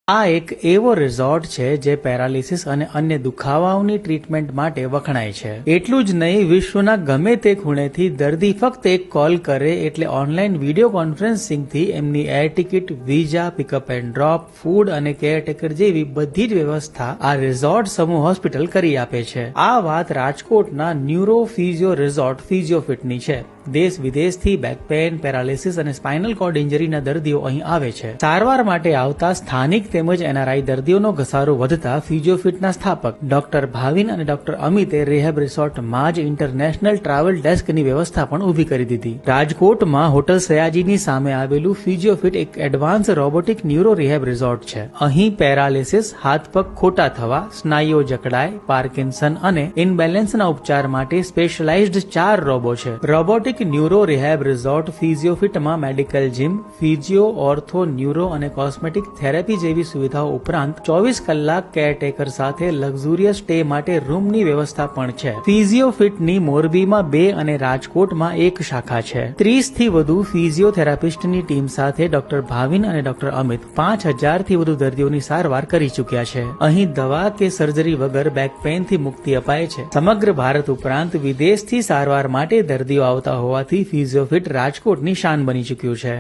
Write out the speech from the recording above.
આ એક એવો રિઝોર્ટ છે જે પેરાલિસિસ અને અન્ય દુખાવાઓની ટ્રીટમેન્ટ માટે વખણાય છે। એટલું જ નહીં, વિશ્વના ગમે તે ખૂણેથી દર્દી ફક્ત એક કોલ કરે એટલે ઓનલાઈન વિડીયો કોન્ફરન્સિંગથી એમની air ticket, visa, pickup and drop, food અને કેરટેકર જેવી બધી જ વ્યવસ્થા આ રિઝોર્ટ સમૂહ હોસ્પિટલ કરી આપે છે। આ વાત રાજકોટના ન્યુરો ફિઝિયો રિઝોર્ટ ફિઝિયોફિટની છે। દેશ વિદેશથી બેક પેન, પેરાલિસિસ અને સ્પાઇનલ કોર્ડ ઇન્જરીના દર્દીઓ અહીં આવે છે। સારવાર માટે આવતા સ્થાનિક તેમજ એનઆરઆઈ દર્દીઓનો ઘસારો વધતા ફિઝિયોફિટના સ્થાપક ડોક્ટર ભાવિન અને ડોક્ટર અમિતે રિહેબ રિસોર્ટમાં જ ઇન્ટરનેશનલ ટ્રાવેલ ડેસ્કની વ્યવસ્થા પણ ઊભી કરી દીધી। રાજકોટમાં હોટલ સયાજીની સામે આવેલું ફિઝિયોફિટ એક advance robotic neuro rehab resort છે। અહીં પેરાલિસિસ, હાથ પગ ખોટા થવા, સ્નાયુઓ જકડાય, પાર્કિન્સન અને ઇનબેલેન્સના ઉપચાર માટે સ્પેશિયલાઇઝ્ડ 4 રોબો છે। રોબોટિક ન્યુરો રિહેબ રિઝોર્ટ ફિઝિયોફિટમાં medical gym, physio, ortho, neuro અને કોસ્મેટિક થેરેપી જેવી સુવિધાઓ ઉપરાંત 24 કલાક કેરટેકર સાથે લક્ઝુરિયસ સ્ટે માટે રૂમની વ્યવસ્થા પણ છે। ફિઝિયોફિટની મોરબીમાં 2 અને રાજકોટમાં 1 શાખા છે। 30 થી વધુ ફિઝિયોથેરાપિસ્ટની ટીમ સાથે ડોક્ટર ભાવિન અને ડોક્ટર અમિત 5000 થી વધુ દર્દીઓની સારવાર કરી ચૂક્યા છે। અહીં દવા કે સર્જરી વગર બેક પેનથી મુક્તિ અપાય છે। સમગ્ર ભારત ઉપરાંત વિદેશથી સારવાર માટે દર્દીઓ આવતા હોવાથી ફિઝિયોફિટ રાજકોટની શાન બની ચૂક્યું છે।